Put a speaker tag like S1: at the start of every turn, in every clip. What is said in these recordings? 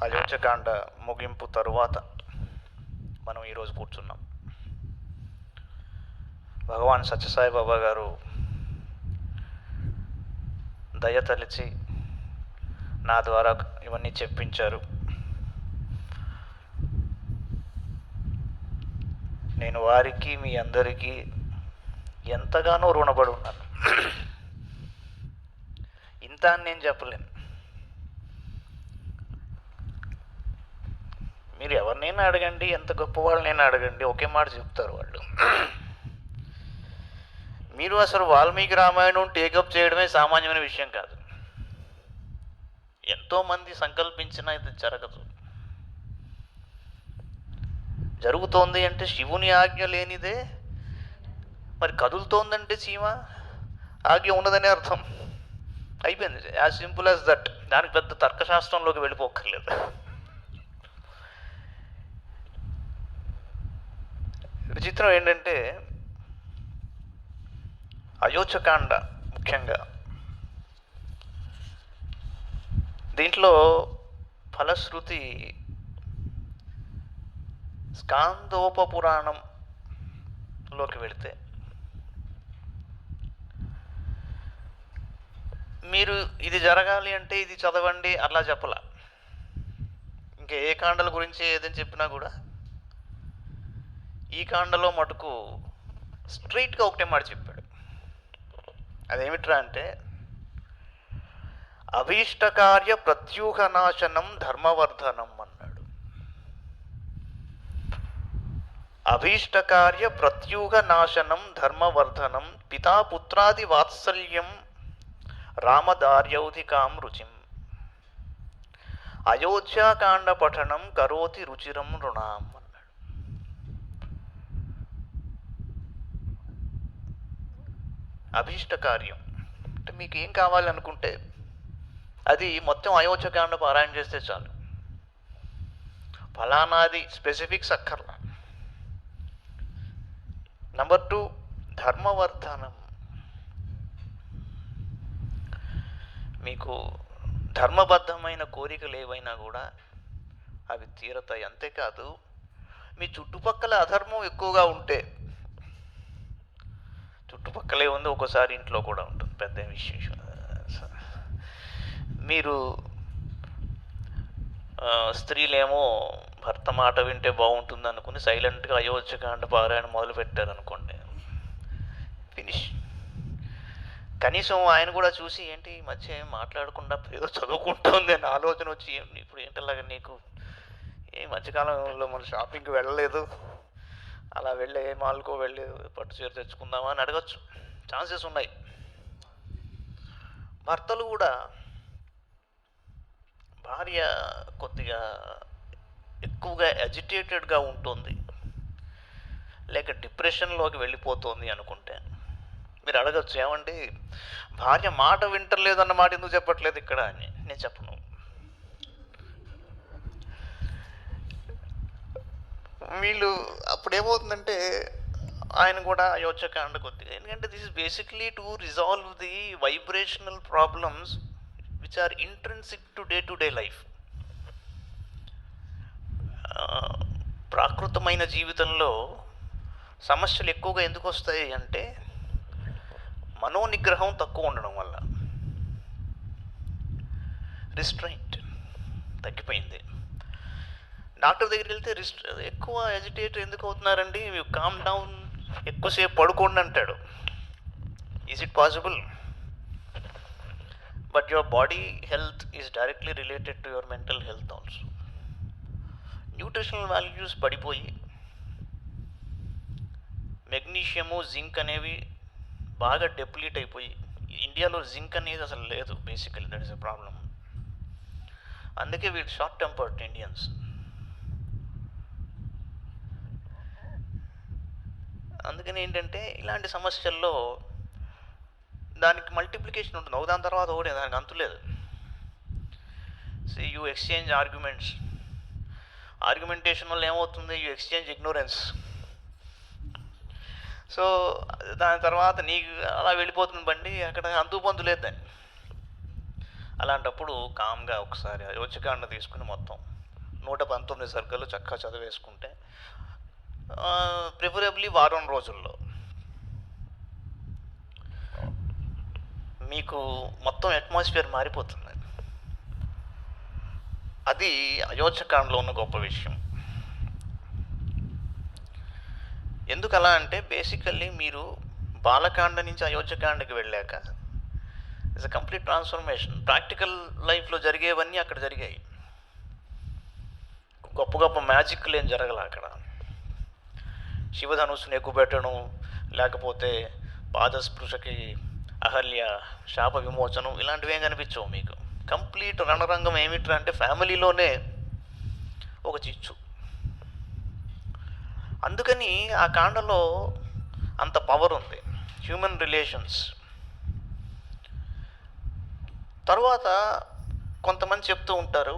S1: అయోధ్యకాండ ముగింపు తరువాత మనం ఈరోజు కూర్చున్నాం. భగవాన్ సత్యసాయి బాబా గారు దయ తలిచి నా ద్వారా ఇవన్నీ చెప్పించారు. నేను వారికి మీ అందరికీ ఎంతగానో రుణపడి ఉన్నాను. ఇంత అని నేను చెప్పలేను. మీరు ఎవరినైనా అడగండి, ఎంత గొప్ప వాళ్ళనైనా అడగండి, ఒకే మాట చెప్తారు వాళ్ళు. మీరు అసలు వాల్మీకి రామాయణం టేకప్ చేయడమే సామాన్యమైన విషయం కాదు. ఎంతోమంది సంకల్పించినా ఇది జరగదు. జరుగుతోంది అంటే శివుని ఆజ్ఞ లేనిదే. మరి కదులుతోందంటే చీమ ఆజ్ఞ ఉన్నదనే అర్థం. అయిపోయింది. As simple as that. దానికి పెద్ద తర్కశాస్త్రంలోకి వెళ్ళిపోక్కర్లేదు. విచిత్రం ఏంటంటే అయోధ్యకాండ ముఖ్యంగా దీంట్లో ఫలశ్రుతి స్కాందోపపురాణంలోకి వెళితే మీరు ఇది జరగాలి అంటే ఇది చదవండి అలా చెప్పలా. ఇంకా ఏ కాండల గురించి ఏదని చెప్పినా కూడా ఈ కాండలో మటుకు స్ట్రైట్గా ఒకటే మాట చెప్పాడు. అదేమిట్రా అంటే అభీష్టకార్య ప్రత్యూహనాశనం ధర్మవర్ధనం అన్నాడు. అభీష్టకార్య ప్రత్యూహనాశనం ధర్మవర్ధనం పితాపుత్రాది వాత్సల్యం రామదార్యౌధికాం రుచిం అయోధ్యాకాండ పఠనం కరోతి రుచిరం రుణాం అన్నాడు. అభీష్టకార్యం అంటే మీకు ఏం కావాలనుకుంటే అది మొత్తం అయోధ్యకాండ పారాయణ చేస్తే చాలు. ఫలానాది స్పెసిఫిక్స్ అక్కర్లా. నంబర్ 2 ధర్మవర్ధనం. మీకు ధర్మబద్ధమైన కోరికలు ఏవైనా కూడా అవి తీరతాయి. అంతేకాదు మీ చుట్టుపక్కల అధర్మం ఎక్కువగా ఉంటే, చుట్టుపక్కలే ఉంది, ఒక్కోసారి ఇంట్లో కూడా ఉంటుంది, పెద్ద విశేషం. మీరు స్త్రీలేమో భర్త మాట వింటే బాగుంటుంది అనుకుని సైలెంట్గా అయోధ్యకాండ పారాయణ మొదలు పెట్టారనుకోండి, ఫినిష్. కనీసం ఆయన కూడా చూసి ఏంటి ఈ మధ్య ఏం మాట్లాడకుండా ఏదో చదువుకుంటుంది అని ఆలోచన వచ్చి ఇప్పుడు ఏంటలాగా నీకు ఏ మధ్యకాలంలో మన షాపింగ్కి వెళ్ళలేదు, అలా వెళ్ళే ఏ మాల్కో వెళ్ళి పట్టు చీర తెచ్చుకుందామా అని అడగచ్చు. ఛాన్సెస్ ఉన్నాయి. భర్తలు కూడా భార్య కొద్దిగా ఎక్కువగా అజిటేటెడ్గా ఉంటుంది, లేక డిప్రెషన్లోకి వెళ్ళిపోతుంది అనుకుంటే మీరు అడగచ్చు, ఏమండి భార్య మాట వింటలేదు అన్న మాట ఎందుకు చెప్పట్లేదు ఇక్కడ అని. నేను చెప్పను. వీళ్ళు అప్పుడు ఏమవుతుందంటే ఆయన కూడా అయోధ్యకాండ కొద్దిగా, ఎందుకంటే this is basically to resolve the vibrational problems which are intrinsic to day life. ప్రాకృతమైన జీవితంలో సమస్యలు ఎక్కువగా ఎందుకు వస్తాయి అంటే మనోనిగ్రహం తక్కువ ఉండడం వల్ల. రిస్ట్రైంట్ తగ్గిపోయింది. డాక్టర్ దగ్గరికి వెళ్తే ఎక్కువ ఎజిటేట్ ఎందుకు అవుతున్నారండి, కామ్ డౌన్, ఎక్కువసేపు పడుకోండి అంటాడు. Is it possible? But your body health is directly related to your mental health also. Nutritional values పడిపోయి మెగ్నీషియము, జింక్ అనేవి బాగా డెప్లీట్ అయిపోయి, ఇండియాలో జింక్ అనేది అసలు లేదు basically. That is a problem. అందుకే వీళ్ళు షార్ట్ టెంపర్డ్ ఇండియన్స్. అందుకని ఏంటంటే ఇలాంటి సమస్యల్లో దానికి మల్టిప్లికేషన్ ఉంటుంది, ఒకదాని తర్వాత ఒకటి, దానికి అంతులేదు. So you exchange arguments. Argumentation వల్ల ఏమవుతుంది, యూ ఎక్స్చేంజ్ ఇగ్నోరెన్స్. సో దాని తర్వాత నీకు అలా వెళ్ళిపోతుంది బండి, అక్కడ అంతు పొందు లేదు దాన్ని. అలాంటప్పుడు కామ్గా ఒకసారి అయోధ్యకాండ తీసుకుని మొత్తం 119 సర్గలు చక్కగా చదివేసుకుంటే ప్రిఫరబుల్లీ వారం రోజుల్లో మీకు మొత్తం అట్మాస్ఫియర్ మారిపోతుంది. అది అయోధ్యకాండలో ఉన్న గొప్ప విషయం. ఎందుకు అలా అంటే బేసికల్లీ మీరు బాలకాండ నుంచి అయోధ్యకాండకి వెళ్ళాక it's a complete transformation. Practical లైఫ్లో జరిగేవన్నీ అక్కడ జరిగాయి. గొప్ప గొప్ప మ్యాజిక్లు ఏం జరగల అక్కడ. శివధనుస్సుని ఎక్కుపెట్టడం, లేకపోతే పాదస్పృశకి అహల్య శాప విమోచనం, ఇలాంటివి ఏం కనిపించవు మీకు. కంప్లీట్ రణరంగం ఏమిట్రా అంటే ఫ్యామిలీలోనే ఒక చిచ్చు. అందుకని ఆ కాండలో అంత పవర్ ఉంది. Human relations. తర్వాత కొంతమంది చెప్తూ ఉంటారు,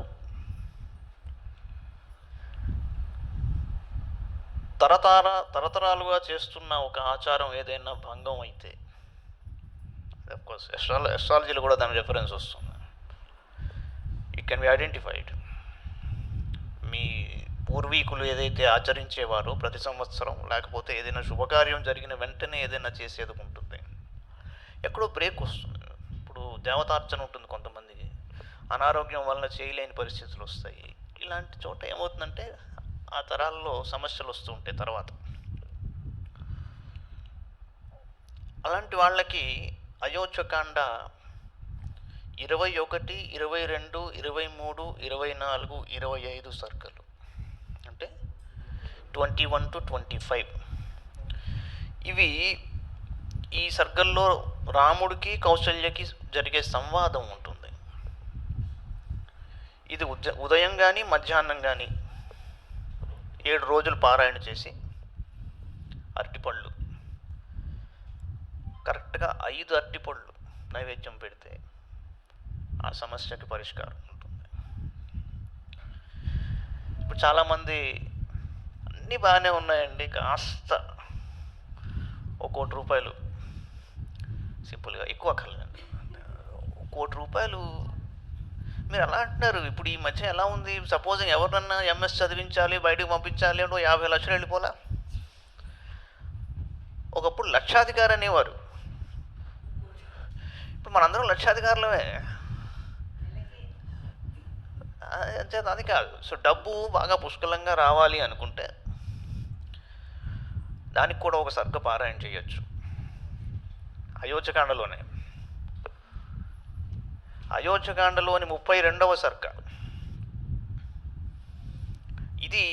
S1: తరతరాలుగా చేస్తున్న ఒక ఆచారం ఏదైనా భంగం అయితే, అఫ్కోర్స్ ఎస్ట్రాలజీలో కూడా దాని రెఫరెన్స్ వస్తుంది. It can be identified. మీ పూర్వీకులు ఏదైతే ఆచరించేవారో ప్రతి సంవత్సరం, లేకపోతే ఏదైనా శుభకార్యం జరిగిన వెంటనే ఏదైనా చేసేది ఉంటుంది, ఎక్కడో బ్రేక్ వస్తుంది. ఇప్పుడు దేవతార్చన ఉంటుంది, కొంతమందికి అనారోగ్యం వలన చేయలేని పరిస్థితులు వస్తాయి. ఇలాంటి చోట ఏమవుతుందంటే ఆ తరాల్లో సమస్యలు వస్తూ ఉంటాయి తర్వాత. అలాంటి వాళ్ళకి అయోధ్యకాండ 21, 22, 23, 24, 25 సర్గలు, అంటే 21 to 25. ఇవి ఈ సర్గల్లో రాముడికి కౌసల్యకి జరిగే సంవాదం ఉంటుంది. ఇది ఉదయం కానీ మధ్యాహ్నం కానీ 7 రోజులు పారాయణ చేసి అరటిపళ్ళు, కరెక్ట్గా 5 అరటిపళ్ళు నైవేద్యం పెడితే ఆ సమస్యకి పరిష్కారం ఉంటుంది. ఇప్పుడు చాలామంది అన్నీ బాగానే ఉన్నాయండి, కాస్త ఒక ₹1 సింపుల్గా, ఎక్కువ అక్కర్లేదండి, ₹1 మీరు అలా అంటున్నారు. ఇప్పుడు ఈ మధ్య ఎలా ఉంది, సపోజింగ్ ఎవరినన్నా ఎంఎస్ చదివించాలి, బయటకు పంపించాలి అంటే 50 లక్షలు వెళ్ళిపోలా. ఒకప్పుడు లక్షాధికారి అనేవారు, ఇప్పుడు మనందరం లక్షాధికారులమే. అంచేత అది కాదు. సో డబ్బు బాగా పుష్కలంగా రావాలి అనుకుంటే దానికి కూడా ఒక సర్గ పారాయణ చేయొచ్చు. అయోధ్యకాండలోనే, అయోధ్యకాండలోని 32వ సర్గ. ఇది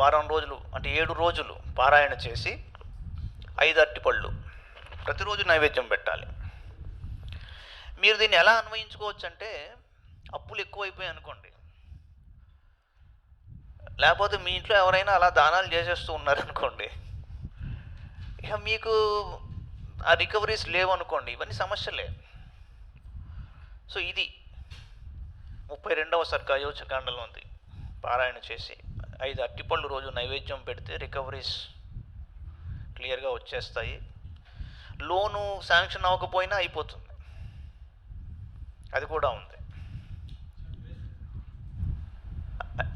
S1: వారం రోజులు, అంటే 7 రోజులు పారాయణ చేసి 5 అరటిపళ్ళు ప్రతిరోజు నైవేద్యం పెట్టాలి. మీరు దీన్ని ఎలా అన్వయించుకోవచ్చు అంటే, అప్పులు ఎక్కువైపోయాయి అనుకోండి, లేకపోతే మీ ఇంట్లో ఎవరైనా అలా దానాలు చేసేస్తూ ఉన్నారనుకోండి, ఇక మీకు ఆ రికవరీస్ లేవనుకోండి, ఇవన్నీ సమస్యలే. సో ఇది 32వ సర్గ అయోధ్యకాండలో ఉంది. పారాయణ చేసి 5 అరటిపళ్ళు రోజు నైవేద్యం పెడితే రికవరీస్ క్లియర్గా వచ్చేస్తాయి. లోను శాంక్షన్ అవ్వకపోయినా అయిపోతుంది, అది కూడా ఉంది.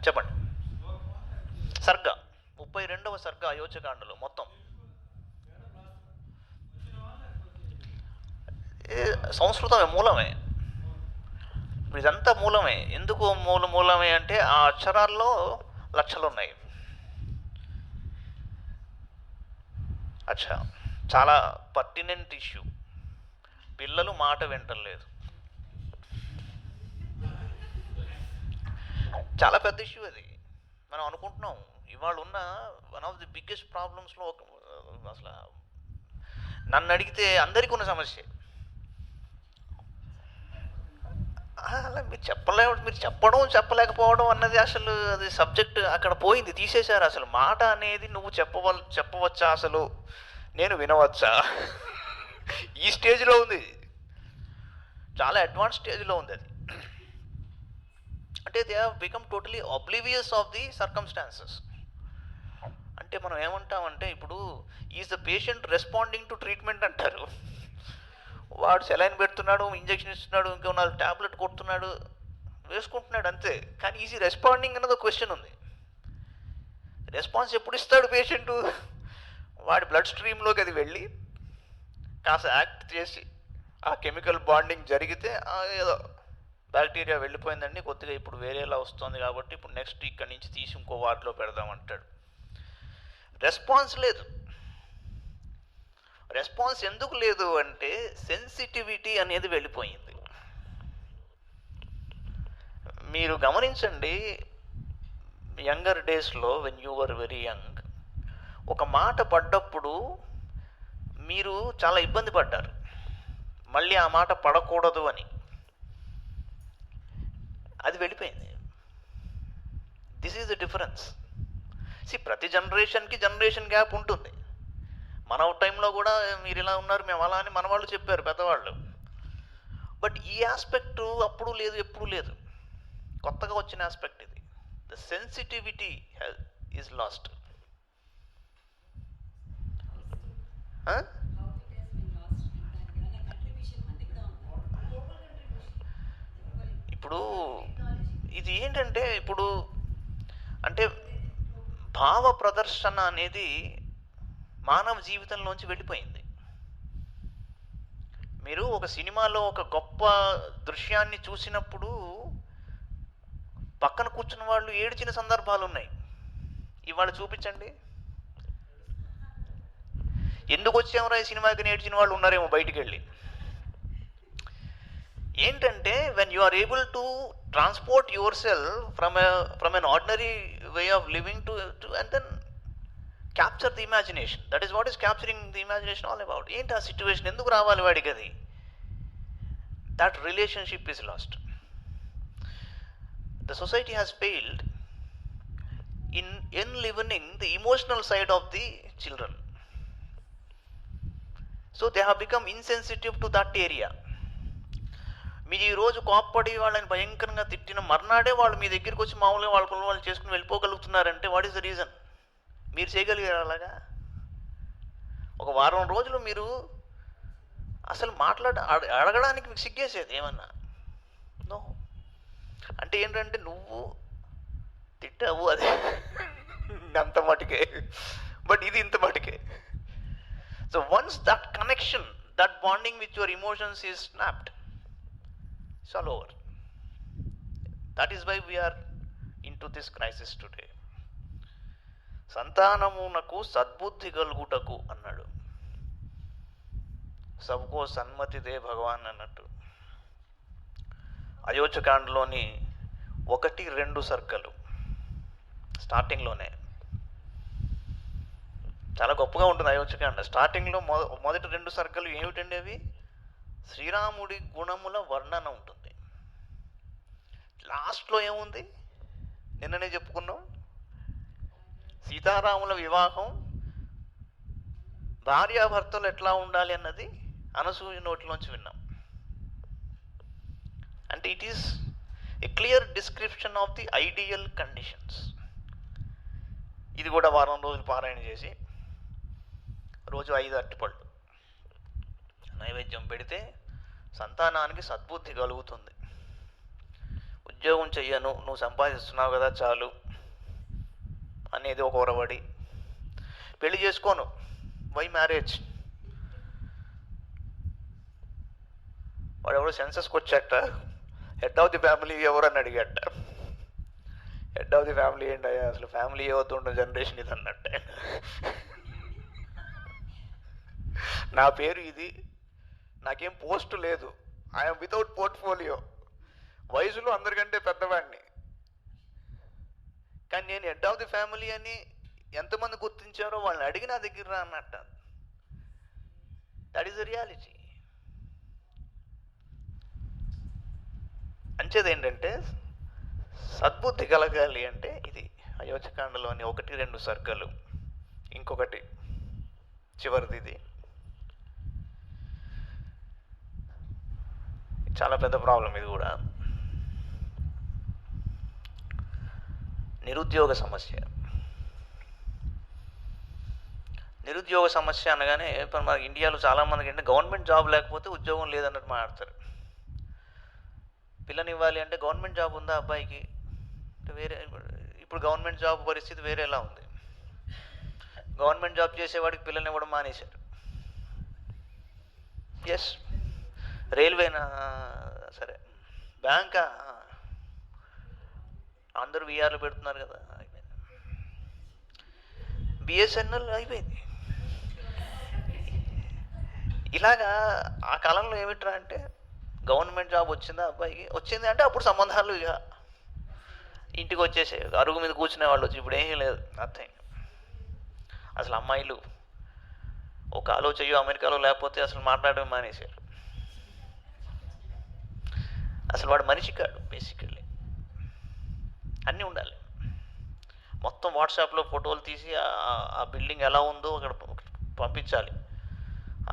S1: చెప్పండి. సర్గ 32వ సర్గ అయోధ్యకాండలో మొత్తం సంస్కృతమే, మూలమే. ఇదంతా మూలమే. ఎందుకు మూలమే అంటే ఆ అక్షరాల్లో లక్షలు ఉన్నాయి. అచ్చా, చాలా పర్టినెంట్ ఇష్యూ. పిల్లలు మాట వింటలేదు, చాలా పెద్ద ఇష్యూ అది. మనం అనుకుంటున్నాం ఇవాళ ఉన్న వన్ ఆఫ్ ది బిగ్గెస్ట్ ప్రాబ్లమ్స్లో అసలు నన్ను అడిగితే అందరికీ ఉన్న సమస్య. అలా మీరు చెప్పలేకపోవడం అన్నది అసలు అది సబ్జెక్ట్ అక్కడ పోయింది, తీసేశారు. అసలు మాట అనేది నువ్వు చెప్పవచ్చా, అసలు నేను వినవచ్చా, ఈ స్టేజ్లో ఉంది. చాలా అడ్వాన్స్ స్టేజ్లో ఉంది అది. అంటే they have become totally oblivious of the circumstances. అంటే మనం ఏమంటామంటే, ఇప్పుడు is the patient responding to treatment అంటారు. వాడు సెలైన్ పెడుతున్నాడు, ఇంజక్షన్ ఇస్తున్నాడు, ఇంకా 4 ట్యాబ్లెట్ కొడుతున్నాడు, వేసుకుంటున్నాడు అంతే. కానీ ఈజీ రెస్పాండింగ్ అన్నది ఒక క్వశ్చన్ ఉంది. రెస్పాన్స్ ఎప్పుడు ఇస్తాడు పేషెంటు? వాడి బ్లడ్ స్ట్రీమ్లోకి అది వెళ్ళి కాస్త యాక్ట్ చేసి ఆ కెమికల్ బాండింగ్ జరిగితే ఏదో బ్యాక్టీరియా వెళ్ళిపోయిందండి, కొద్దిగా ఇప్పుడు వేరేలా వస్తుంది కాబట్టి ఇప్పుడు నెక్స్ట్ ఇక్కడి నుంచి తీసి ఇంకో వార్డులో పెడదామంటాడు. రెస్పాన్స్ లేదు. రెస్పాన్స్ ఎందుకు లేదు అంటే సెన్సిటివిటీ అనేది వెళ్ళిపోయింది. మీరు గమనించండి, యంగర్ డేస్లో when you were very young, ఒక మాట పడ్డప్పుడు మీరు చాలా ఇబ్బంది పడ్డారు, మళ్ళీ ఆ మాట పడకూడదు అని. అది వెళ్ళిపోయింది. This is the difference. ప్రతి జనరేషన్కి జనరేషన్ గ్యాప్ ఉంటుంది. మన టైంలో కూడా మీరు ఇలా ఉన్నారు, మేము అలా అని మన వాళ్ళు చెప్పారు పెద్దవాళ్ళు. బట్ ఈ ఆస్పెక్ట్ అప్పుడు లేదు, ఎప్పుడు లేదు, కొత్తగా వచ్చిన ఆస్పెక్ట్ ఇది. The sensitivity is lost. ఇప్పుడు ఇది ఏంటంటే, ఇప్పుడు అంటే భావ ప్రదర్శన అనేది మానవ జీవితంలోంచి వెళ్ళిపోయింది. మీరు ఒక సినిమాలో ఒక గొప్ప దృశ్యాన్ని చూసినప్పుడు పక్కన కూర్చున్న వాళ్ళు ఏడ్చిన సందర్భాలు ఉన్నాయి. ఇవాళ చూపించండి, ఎందుకు వచ్చామరా ఈ సినిమాకి నేర్చిన వాళ్ళు ఉన్నారేమో బయటికి వెళ్ళి. ఏంటంటే when you are able to transport yourself from an ordinary way of living to and then capture the imagination. That is what is capturing the imagination all about. ఏంటి ఆ సిచ్యువేషన్, ఎందుకు రావాలి వాడికి అది? That relationship is lost. The society has failed in enlivening the emotional side of the children. So they have become insensitive to that area. మీరు ఈరోజు కోప్పడి వాళ్ళని భయంకరంగా తిట్టిన మర్నాడే వాళ్ళు మీ దగ్గరికి వచ్చి మామూలుగా వాళ్ళ పనులు వాళ్ళు చేసుకుని వెళ్ళిపోగలుగుతున్నారంటే వాట్ ఈస్ ద రీజన్? మీరు చేయగలిగారు అలాగా? ఒక వారం రోజులు మీరు అసలు అడగడానికి మీకు సిగ్గేసేది ఏమన్నా? నో. అంటే ఏంటంటే నువ్వు తిట్టావు అది అంత మటుకే, బట్ ఇది ఇంత మటుకే. So once that connection, that bonding with your emotions is snapped, it's all over. That is why we are into this crisis today. సంతానమునకు సద్బుద్ధి కలుగుటకు అన్నాడు. సబ్కో సన్మతి దే భగవాన్ అన్నట్టు. అయోధ్యకాండలోని 1-2 సర్కలు స్టార్టింగ్లోనే చాలా గొప్పగా ఉంటుంది అయోధ్యకాండ. స్టార్టింగ్లో మొదటి 2 సర్కలు ఏమిటండి అవి? శ్రీరాముడి గుణముల వర్ణన ఉంటుంది. లాస్ట్లో ఏముంది? నిన్ననే చెప్పుకున్నాం, సీతారాముల వివాహం, భార్యాభర్తలు ఎట్లా ఉండాలి అన్నది అనసూయ నోటిలోంచి విన్నాం. అంటే it is a clear description of the ideal conditions. ఇది కూడా వారం రోజులు పారాయణ చేసి రోజు 5 అరటిపళ్ళు నైవేద్యం పెడితే సంతానానికి సద్బుద్ధి కలుగుతుంది. ఉద్యోగం చెయ్యను, నువ్వు సంపాదిస్తున్నావు కదా చాలు అనేది ఒక ఒరవడి. పెళ్లి చేసుకోను, వై మ్యారేజ్? వాడు ఎవడో సెన్సస్కి వచ్చాట, హెడ్ ఆఫ్ ది ఫ్యామిలీ ఎవరు అని అడిగట. హెడ్ ఆఫ్ ది ఫ్యామిలీ ఏంటయ్యా, అసలు ఫ్యామిలీ ఏవతుండ జనరేషన్ ఇది అన్నట్టే. నా పేరు ఇది, నాకేం పోస్ట్ లేదు, ఐఎమ్ వితౌట్ పోర్ట్ఫోలియో, వయసులో అందరికంటే పెద్దవాడిని, కానీ నేను హెడ్ ఆఫ్ ది ఫ్యామిలీ అని ఎంతమంది గుర్తించారో వాళ్ళని అడిగి నా దగ్గర రా అన్నట్ట. That is the reality. అంచేది ఏంటంటే సద్బుద్ధి కలగాలి అంటే ఇది అయోధ్యకాండలోని 1-2 సర్కలు. ఇంకొకటి చివరిది, ఇది చాలా పెద్ద ప్రాబ్లం. ఇది కూడా నిరుద్యోగ సమస్య. నిరుద్యోగ సమస్య అనగానే ఇప్పుడు మన ఇండియాలో చాలామందికి అంటే గవర్నమెంట్ జాబ్ లేకపోతే ఉద్యోగం లేదన్నట్టు మాట్లాడతారు. పిల్లనివ్వాలి అంటే గవర్నమెంట్ జాబ్ ఉందా అబ్బాయికి? వేరే ఇప్పుడు గవర్నమెంట్ జాబ్ పరిస్థితి వేరేలా ఉంది. గవర్నమెంట్ జాబ్ చేసేవాడికి పిల్లనివ్వడం మానేశారు. ఎస్, రైల్వేనా సరే, బ్యాంకా అందరూ విఆర్లు పెడుతున్నారు కదా, అయిపోయింది. బిఎస్ఎన్ఎల్ అయిపోయింది. ఇలాగా ఆ కాలంలో ఏమిట్రా అంటే గవర్నమెంట్ జాబ్ వచ్చిందా అబ్బాయికి, వచ్చింది అంటే అప్పుడు సంబంధాలు ఇక ఇంటికి వచ్చేసే అరుగు మీద కూర్చునే వాళ్ళు వచ్చి. ఇప్పుడు ఏమీ లేదు, నథింగ్. అసలు అమ్మాయిలు ఒక ఆలోచన అమెరికాలో లేకపోతే అసలు మాట్లాడడం మానేశారు. అసలు వాడు మనిషి కాడు బేసికల్లీ. అన్నీ ఉండాలి. మొత్తం వాట్సాప్లో ఫోటోలు తీసి ఆ బిల్డింగ్ ఎలా ఉందో అక్కడ పంపించాలి,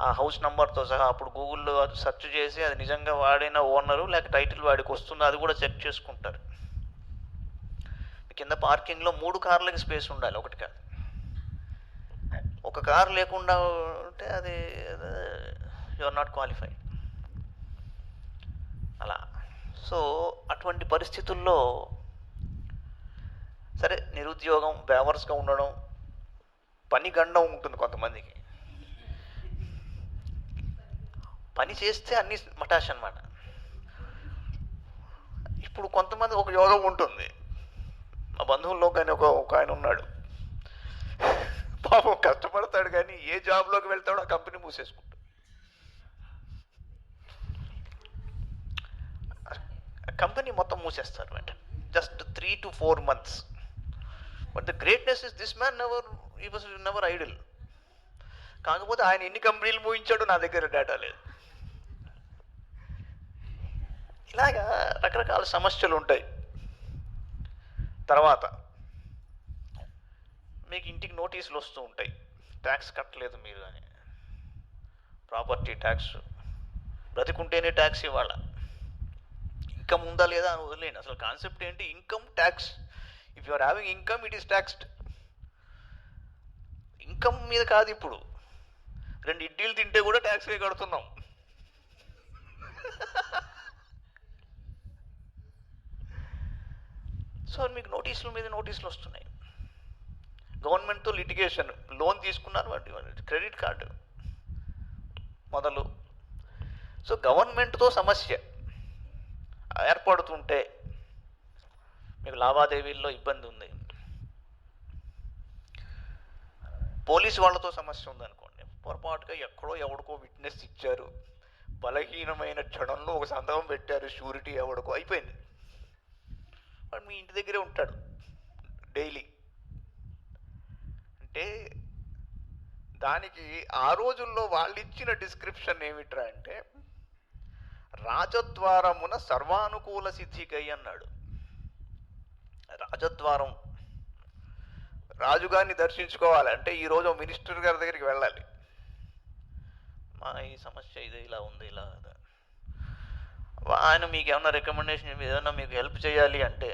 S1: ఆ హౌస్ నెంబర్తో సహా. అప్పుడు గూగుల్లో సెర్చ్ చేసి అది నిజంగా వాడిన ఓనరు లేక టైటిల్ వాడికి వస్తుందో అది కూడా చెక్ చేసుకుంటారు. కింద పార్కింగ్లో 3 కార్లకి స్పేస్ ఉండాలి, ఒకటి కాదు. ఒక కారు లేకుండా ఉంటే అది యు ఆర్ నాట్ క్వాలిఫైడ్ అలా. సో అటువంటి పరిస్థితుల్లో సరే, నిరుద్యోగం, బేవర్స్గా ఉండడం, పని గండం ఉంటుంది కొంతమందికి. పని చేస్తే అన్ని మటాష్ అనమాట. ఇప్పుడు కొంతమంది ఒక యోగం ఉంటుంది. మా బంధువుల్లో కానీ ఒక ఆయన ఉన్నాడు, పాపం కష్టపడతాడు కానీ ఏ జాబ్లోకి వెళ్తాడో ఆ కంపెనీ మూసేసుకుంటాడు. కంపెనీ మొత్తం మూసేస్తారు వెంటనే, just 3 to 4 months. But the greatness is this man never idle. కాకపోతే ఆయన ఎన్ని కంపెనీలు మూయించాడో నా దగ్గర డేటా లేదు. ఇలాగా రకరకాల సమస్యలు ఉంటాయి. తర్వాత మీకు ఇంటికి నోటీసులు వస్తూ ఉంటాయి, ట్యాక్స్ కట్టలేదు మీరు అని. ప్రాపర్టీ ట్యాక్స్, బ్రతికుంటేనే ట్యాక్స్ ఇవ్వాల. ఇన్కమ్ ఉందా లేదా అని వదిలేండి. అసలు కాన్సెప్ట్ ఏంటి? Income tax. If you are having income, it is taxed. Income మీద కాదు, ఇప్పుడు 2 ఇడ్లీలు తింటే కూడా ట్యాక్స్ కడుతున్నాం. సో మీకు నోటీసుల మీద నోటీసులు వస్తున్నాయి. గవర్నమెంట్తో లిటిగేషన్, లోన్ తీసుకున్నారు, క్రెడిట్ కార్డు మొదలు. సో గవర్నమెంట్తో సమస్య ఏర్పడుతుంటే మీకు లావాదేవీల్లో ఇబ్బంది ఉంది. పోలీసు వాళ్ళతో సమస్య ఉందనుకోండి, పొరపాటుగా ఎక్కడో ఎవడికో విట్నెస్ ఇచ్చారు, బలహీనమైన క్షణంలో ఒక సంతకం పెట్టారు, షూరిటీ ఎవడికో, అయిపోయింది. వాడు మీ ఇంటి దగ్గరే ఉంటాడు డైలీ. అంటే దానికి ఆ రోజుల్లో వాళ్ళు ఇచ్చిన డిస్క్రిప్షన్ ఏమిట్రా అంటే, రాజద్వారమున సర్వానుకూల సిద్ధికై అన్నాడు. రాజద్వారం, రాజుగారిని దర్శించుకోవాలంటే ఈరోజు మినిస్టర్ గారి దగ్గరికి వెళ్ళాలి. మా ఈ సమస్య ఇది ఇలా ఉంది, ఇలా ఆయన మీకు ఏమన్నా రికమెండేషన్, ఏదన్నా మీకు హెల్ప్ చేయాలి అంటే,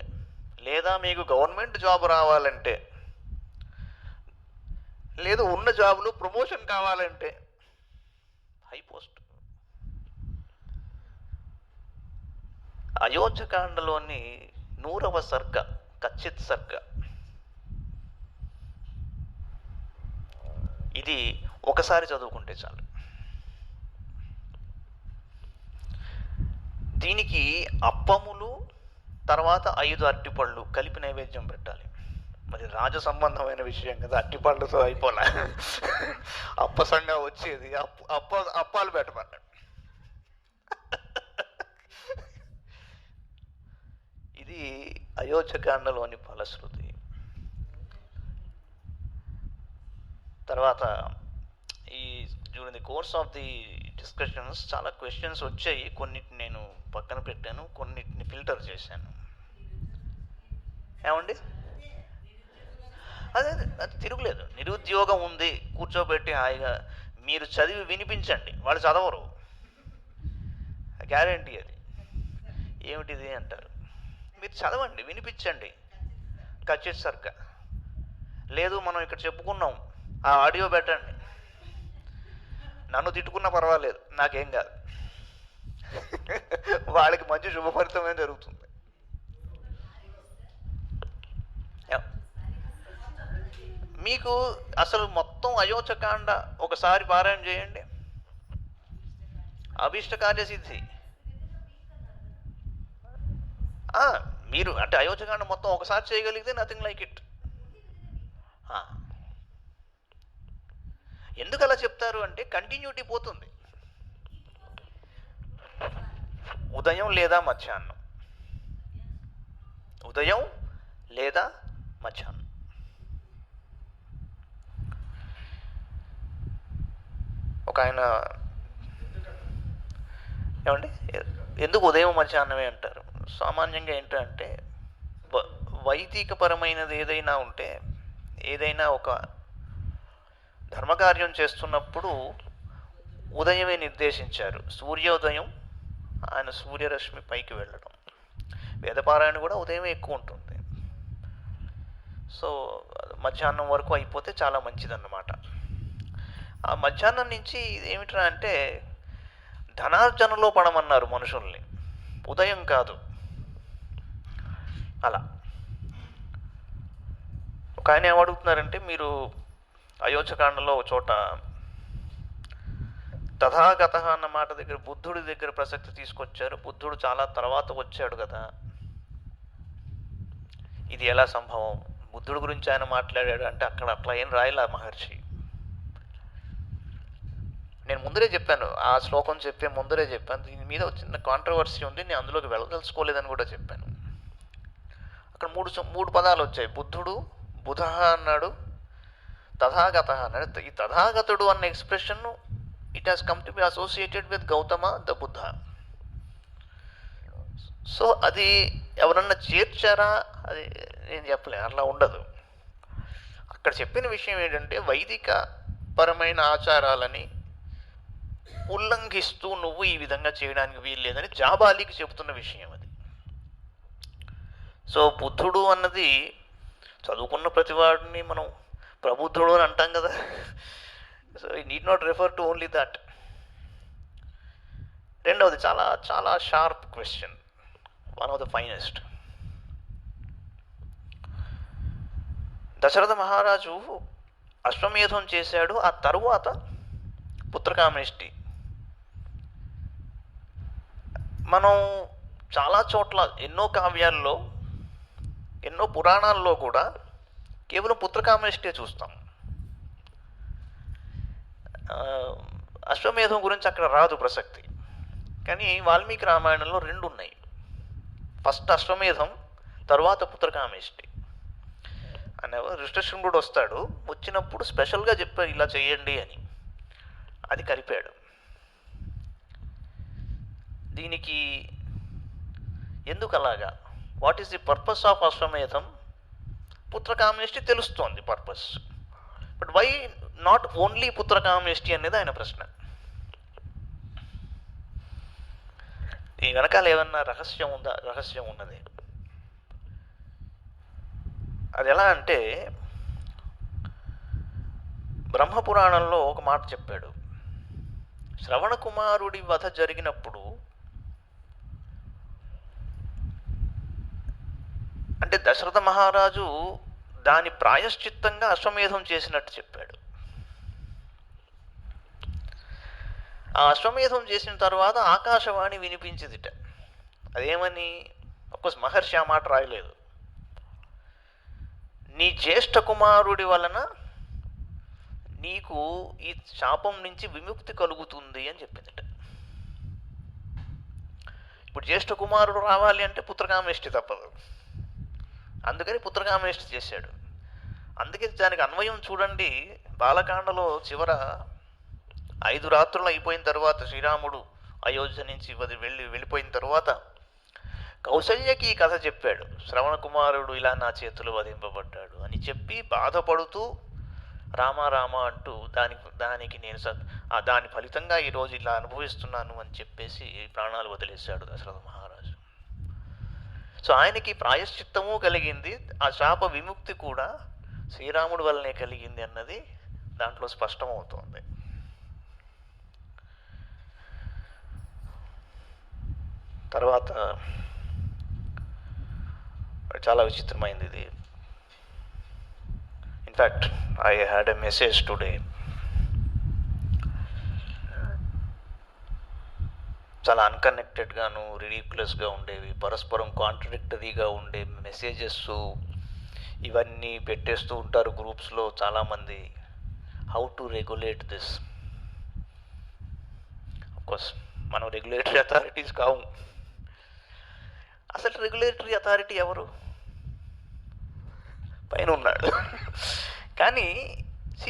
S1: లేదా మీకు గవర్నమెంట్ జాబ్ రావాలంటే, లేదు ఉన్న జాబ్లో ప్రమోషన్ కావాలంటే, హై పోస్ట్. అయోధ్యకాండలోని 100వ సర్గ, కచ్చిత్ సర్గ, ఇది ఒకసారి చదువుకుంటే చాలు. దీనికి అప్పములు, తర్వాత 5 అరటిపళ్ళు కలిపి నైవేద్యం పెట్టాలి. మరి రాజ సంబంధమైన విషయం కదా, అరటిపళ్ళతో అయిపోలే. అప్పసంగా వచ్చేది అప్పాలు పెట్టమన్నాడు. ఇది అయోధ్యకాండలోని ఫలశ్రుతి. తర్వాత ఈ during the course of the discussions చాలా క్వశ్చన్స్ వచ్చాయి. కొన్నిటిని నేను పక్కన పెట్టాను, కొన్నిటిని ఫిల్టర్ చేశాను. ఏమండి, అదే అది తిరుగులేదు. నిరుద్యోగం ఉంది, కూర్చోబెట్టి హాయిగా మీరు చదివి వినిపించండి, వాళ్ళు చదవరు, గ్యారంటీ అది. ఏమిటిది అంటారు, మీరు చదవండి, వినిపించండి, కచ్చిత్ సర్గ. లేదు మనం ఇక్కడ చెప్పుకున్నాం, ఆ ఆడియో పెట్టండి, నన్ను తిట్టుకున్నా పర్వాలేదు, నాకేం కాదు. వాళ్ళకి మంచి శుభఫలితమే జరుగుతుంది. మీకు అసలు మొత్తం అయోచకాండ ఒకసారి పారాయణ చేయండి, అభీష్ట కార్యసిద్ధి. మీరు అంటే అయోచకాండ మొత్తం ఒకసారి చేయగలిగితే నథింగ్ లైక్ ఇట్. ఎందుకు అలా చెప్తారు అంటే కంటిన్యూటీ పోతుంది. ఉదయం లేదా మధ్యాహ్నం, ఉదయం లేదా మధ్యాహ్నం. ఒక ఆయన ఏమండి ఎందుకు ఉదయం మధ్యాహ్నమే అంటారు? సామాన్యంగా ఏంటంటే వైదికపరమైనది ఏదైనా ఉంటే, ఏదైనా ఒక ధర్మకార్యం చేస్తున్నప్పుడు ఉదయమే నిర్దేశించారు. సూర్యోదయం, ఆయన సూర్యరశ్మి పైకి వెళ్ళడం. వేదపారాయణ కూడా ఉదయమే ఎక్కువ ఉంటుంది. సో మధ్యాహ్నం వరకు అయిపోతే చాలా మంచిదన్నమాట. ఆ మధ్యాహ్నం నుంచి ఏమిట్రా అంటే ధనార్జనలో పడమన్నారు మనుషుల్ని, ఉదయం కాదు. అలా ఒక ఆయన ఏమడుగుతున్నారంటే, మీరు అయోచకాండలో ఒక చోట తథాగత అన్న మాట దగ్గర బుద్ధుడి దగ్గర ప్రసక్తి తీసుకొచ్చారు. బుద్ధుడు చాలా తర్వాత వచ్చాడు కదా, ఇది ఎలా సంభవం? బుద్ధుడి గురించి ఆయన మాట్లాడాడు అంటే అక్కడ అట్లా ఏం రాయలా మహర్షి. నేను ముందరే చెప్పాను, ఆ శ్లోకం చెప్పే ముందరే చెప్పాను, దీని మీద చిన్న కాంట్రవర్సీ ఉంది, నేను అందులోకి వెళ్ళదలుచుకోలేదని కూడా చెప్పాను. అక్కడ మూడు పదాలు వచ్చాయి. బుద్ధుడు, బుధ అన్నాడు, తథాగత అన్నాడు. ఈ తథాగతుడు అన్న expression it has come to be associated with Gautama the Buddha. So అది ఎవరన్నా చేర్చారా? అది నేను చెప్పలే, అట్లా ఉండదు. అక్కడ చెప్పిన విషయం ఏంటంటే వైదిక పరమైన ఆచారాలని ఉల్లంఘిస్తూ నువ్వు ఈ విధంగా చేయడానికి వీల్లేదని జాబాలికి చెబుతున్న విషయం అది. సో బుద్ధుడు అన్నది చదువుకున్న ప్రతివాడిని మనం ప్రబుద్ధుడు అని అంటాం కదా. సో ఈ need not refer to only that. రెండవది చాలా చాలా sharp question, one of the finest. Dasharatha మహారాజు అశ్వమేధం చేశాడు, ఆ తరువాత పుత్రకామేష్టి. మనం చాలా చోట్ల ఎన్నో కావ్యాల్లో, ఎన్నో పురాణాల్లో కూడా కేవలం పుత్రకామేష్టే చూస్తాం. అశ్వమేధం గురించి అక్కడ రాదు ప్రసక్తి. కానీ వాల్మీకి రామాయణంలో రెండు ఉన్నాయి. ఫస్ట్ అశ్వమేధం, తర్వాత పుత్రకామేష్టి. అనే ఋష్యశృంగుడు వస్తాడు, వచ్చినప్పుడు స్పెషల్గా చెప్పాడు ఇలా చేయండి అని, అది కలిపాడు. దీనికి ఎందుకు అలాగా? What is the purpose of అశ్వమేధం? పుత్రకామేష్టి తెలుస్తోంది purpose, but why not only పుత్రకామేష్టి అనేది ఆయన ప్రశ్న. ఈ వెనకాల ఏమన్నా రహస్యం ఉందా? రహస్యం ఉన్నది. అది ఎలా అంటే బ్రహ్మపురాణంలో ఒక మాట చెప్పాడు. శ్రవణ కుమారుడి వధ జరిగినప్పుడు, అంటే దశరథ మహారాజు దాని ప్రాయశ్చిత్తంగా అశ్వమేధం చేసినట్టు చెప్పాడు. ఆ అశ్వమేధం చేసిన తర్వాత ఆకాశవాణి వినిపించిందిట. అదేమని? అఫ్కోర్స్ మహర్షి ఆ మాట రాయలేదు. నీ జ్యేష్ఠ కుమారుడి వలన నీకు ఈ శాపం నుంచి విముక్తి కలుగుతుంది అని చెప్పిందిట. ఇప్పుడు జ్యేష్ఠ కుమారుడు రావాలి అంటే పుత్రకామేష్టి తప్పదు, అందుకని పుత్రకామేష్టి చేశాడు. అందుకే దానికి అన్వయం చూడండి, బాలకాండలో చివర 5 రాత్రులు అయిపోయిన తర్వాత శ్రీరాముడు అయోధ్య నుంచి వెళ్ళిపోయిన తర్వాత కౌసల్యకి ఈ కథ చెప్పాడు. శ్రవణ కుమారుడు ఇలా నా చేతులు వధింపబడ్డాడు అని చెప్పి బాధపడుతూ రామ రామ అంటూ దానికి నేను దాని ఫలితంగా ఈరోజు ఇలా అనుభవిస్తున్నాను అని చెప్పేసి ప్రాణాలు వదిలేశాడు దశరథ మహారాజు. సో ఆయనకి ప్రాయశ్చిత్తము కలిగింది, ఆ శాప విముక్తి కూడా శ్రీరాముడి వల్లనే కలిగింది అన్నది దాంట్లో స్పష్టమవుతోంది. తర్వాత చాలా విచిత్రమైంది ఇది. In fact I had a message today. చాలా అన్కనెక్టెడ్గాను రిడిక్యులస్గా ఉండేవి, పరస్పరం కాంట్రడిక్టరీగా ఉండే మెసేజెస్ ఇవన్నీ పెట్టేస్తూ ఉంటారు గ్రూప్స్లో చాలామంది. How to regulate this? Of course మనం రెగ్యులేటరీ అథారిటీస్ కావు. అసలు రెగ్యులేటరీ అథారిటీ ఎవరు? పైన ఉన్నాడు. కానీ